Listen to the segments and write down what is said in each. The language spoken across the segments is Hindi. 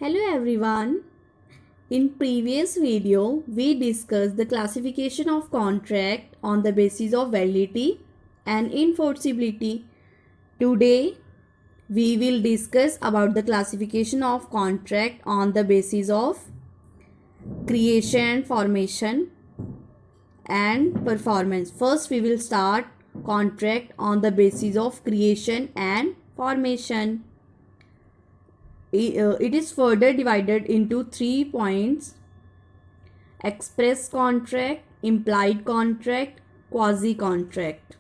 Hello everyone. In previous video, we discussed the classification of contract on the basis of validity and enforceability. Today, we will discuss about the classification of contract on the basis of creation, formation and performance. First, we will start contract on the basis of creation and formation. It is further divided into 3 points: express contract, implied contract, quasi contract.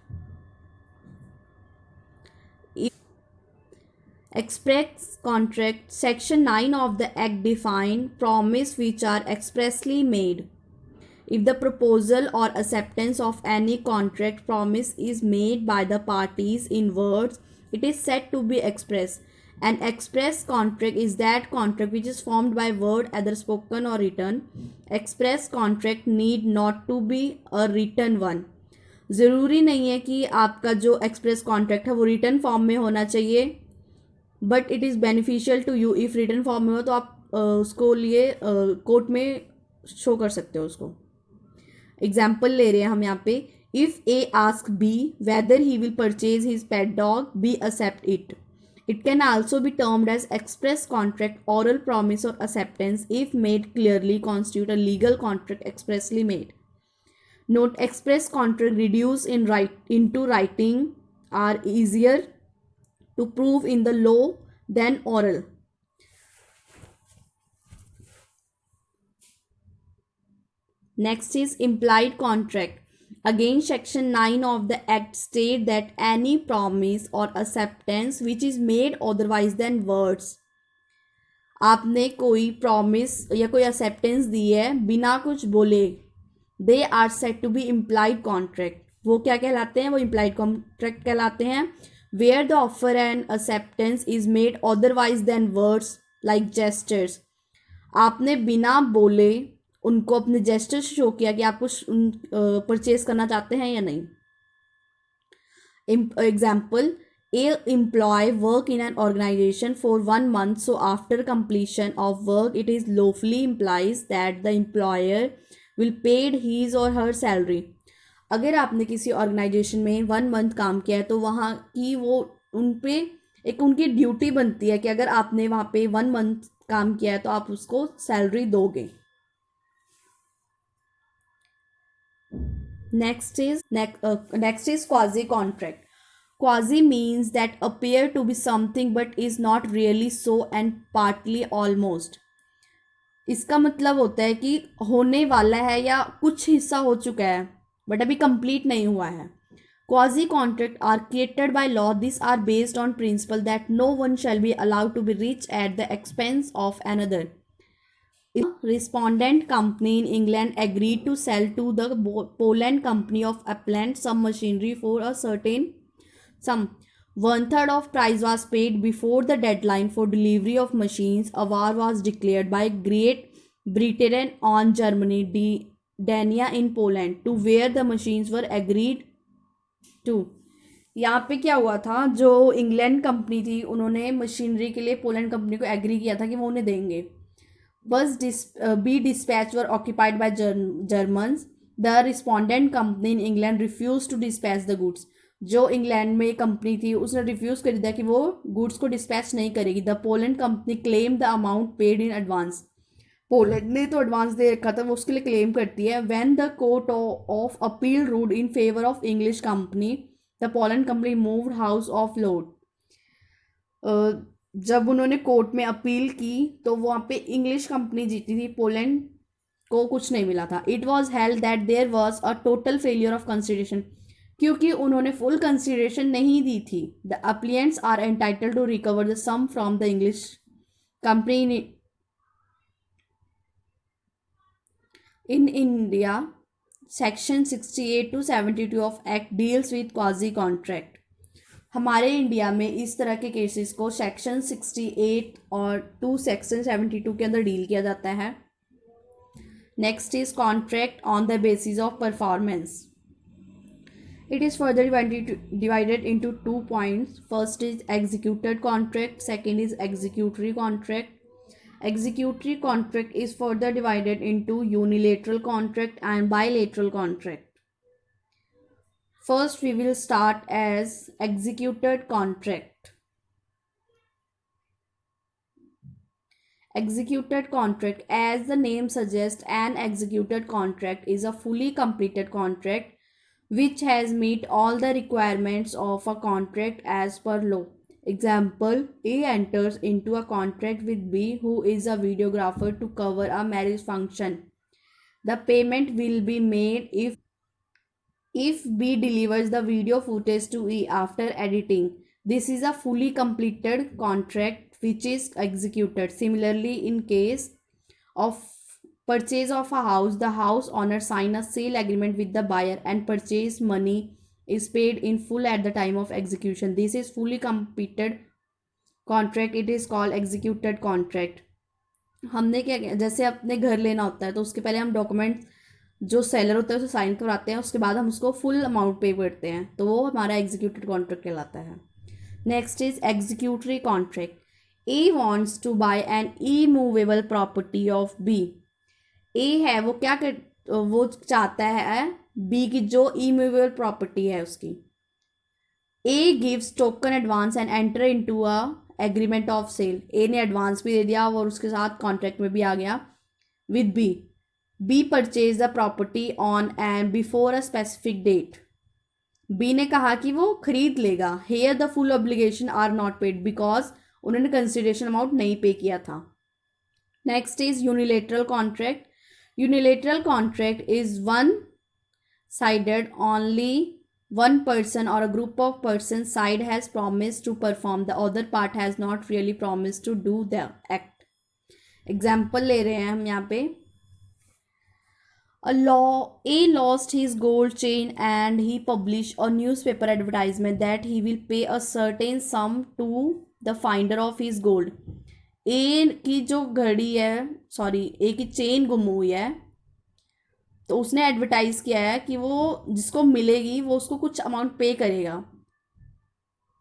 Express contract, section 9 of the act define promise which are expressly made. If the proposal or acceptance of any contract promise is made by the parties in words, it is said to be express. An express contract is that contract which is formed by word, either spoken or written. Express contract need not to be a written one. ज़रूरी नहीं है कि आपका जो एक्सप्रेस कॉन्ट्रैक्ट है वो रिटर्न फॉर्म में होना चाहिए, but it is beneficial to you if return form में हो तो आप उसको लिए कोर्ट में शो कर सकते हो उसको. एग्जाम्पल ले रहे हैं हम यहाँ पे. If A ask B whether he will purchase his pet dog, B accept it. It can also be termed as express contract. Oral promise or acceptance, if made clearly, constitute a legal contract expressly made. Note: express contract reduced into writing are easier to prove in the law than oral. Next is implied contract. Again, section 9 of the act state that any promise or acceptance which is made otherwise than words. आपने कोई प्रॉमिस या कोई एक्सेप्टेंस दी है बिना कुछ बोले, they are set to be implied contract. वो क्या कहलाते हैं? वो इम्प्लाइड कॉन्ट्रैक्ट कहलाते हैं. Where the offer and acceptance is made otherwise than words like gestures. आपने बिना बोले उनको अपने जेस्टर से शो किया कि आप कुछ परचेज करना चाहते हैं या नहीं. Example: A employee work in an organization for 1 month, so after completion of work it is lawfully implies that the employer will paid his or her salary. अगर आपने किसी ऑर्गेनाइजेशन में 1 मंथ काम किया है तो वहाँ की वो उन पे एक उनकी ड्यूटी बनती है कि अगर आपने वहाँ पे 1 मंथ काम किया है तो आप उसको सैलरी दोगे. Next is quasi contract. Quasi means that appear to be something but is not really so and partly almost. इसका मतलब होता है कि होने वाला है या कुछ हिस्सा हो चुका है बट अभी कंप्लीट नहीं हुआ है. Quasi contract are created by law. These are based on principle that no one shall be allowed to be rich at the expense of another. Respondent company in England agreed to sell to the Poland company of Applant some machinery for a certain sum. 1/3 of price was paid before the deadline for delivery of machines. A war was declared by Great Britain on Germany, Dania in Poland, to where the machines were agreed to. यहाँ पे क्या हुआ था, जो इंग्लैंड कंपनी थी उन्होंने मशीनरी के लिए पोलैंड कंपनी को एग्री किया था कि वो उन्हें देंगे. Bus B dispatch were occupied by Germans. The respondent company in England refused to dispatch the goods. जो इंग्लैंड में कंपनी थी उसने रिफ्यूज़ कर दिया कि वो गुड्स को डिस्पैच नहीं करेगी. The Poland company claim the amount paid in advance. Poland ने तो एडवांस दे रखा था, वो उसके लिए क्लेम करती है. When the court of appeal ruled in favour of English company, the Poland company moved house of Lord. जब उन्होंने कोर्ट में अपील की तो वहाँ पे इंग्लिश कंपनी जीती थी, पोलैंड को कुछ नहीं मिला था. It was held that there was a total failure of consideration. क्योंकि उन्होंने फुल कंसिडरेशन नहीं दी थी. The appellants are entitled to recover the sum from the English company. In India section 68 to 72 of act deals with quasi contract. हमारे इंडिया में इस तरह के केसेस को सेक्शन 68 और टू सेक्शन 72 के अंदर डील किया जाता है. Next is contract on the basis of performance. It is further divided into 2 points. First is executed contract, second is executory contract. Executory contract is further divided into unilateral contract and bilateral contract. First, we will start as executed contract. Executed contract, as the name suggests, an executed contract is a fully completed contract which has met all the requirements of a contract as per law. Example, A enters into a contract with B, who is a videographer, to cover a marriage function. The payment will be made if B delivers the video footage to E after editing. This is a fully completed contract which is executed. Similarly, in case of purchase of a house, the house owner sign a sale agreement with the buyer and purchase money is paid in full at the time of execution. This is fully completed contract. It is called executed contract. हमने क्या किया, जैसे अपने घर लेना होता है तो उसके पहले हम डॉक्यूमेंट जो सेलर होता है उसे साइन करवाते हैं, उसके बाद हम उसको फुल अमाउंट पे करते हैं, तो वो हमारा एग्जीक्यूटेड कॉन्ट्रैक्ट कहलाता है. Next is executory contract. A wants to buy an immovable property of B. A है वो क्या कर, वो चाहता है बी की जो इमूवेबल प्रॉपर्टी है उसकी. A gives token advance and enter into a agreement of sale. A ने एडवांस भी दे दिया और उसके साथ कॉन्ट्रैक्ट में भी आ गया with B. B purchase the property on and before a specific date. B ने कहा कि वो खरीद लेगा. Here the full obligation are not paid because उन्होंने कंसिडरेशन अमाउंट नहीं पे किया था. Next is unilateral contract. Unilateral contract is one sided. Only one person or a group of persons side has promised to perform, the other part has not really promised to do the act. Example ले रहे हैं हम यहाँ पे. A lost his gold chain and he published a newspaper advertisement that he will pay a certain sum to the finder of his gold. A की जो घड़ी है, A की चेन गुम हुई है, तो उसने एडवर्टाइज किया है कि वो जिसको मिलेगी वो उसको कुछ अमाउंट पे करेगा.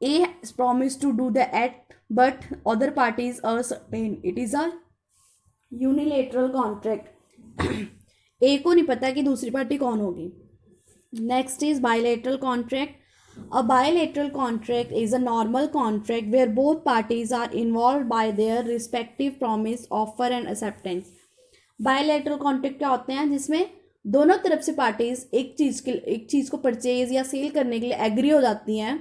A promise to do the act but other parties are certain. It is a unilateral contract. A को नहीं पता कि दूसरी पार्टी कौन होगी. Next is bilateral contract. A bilateral contract is a normal contract where both parties are involve by their respective promise, offer and acceptance. Bilateral contract क्या होते हैं जिसमें दोनों तरफ से पार्टीज एक चीज़ को परचेज या सेल करने के लिए एग्री हो जाती हैं,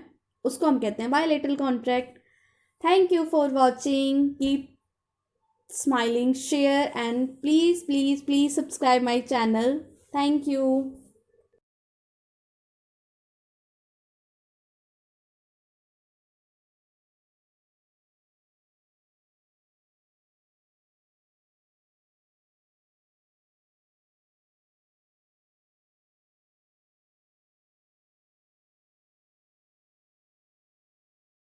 उसको हम कहते हैं bilateral contract. Thank you for watching. Keep smiling, share and please please please subscribe my channel. Thank you.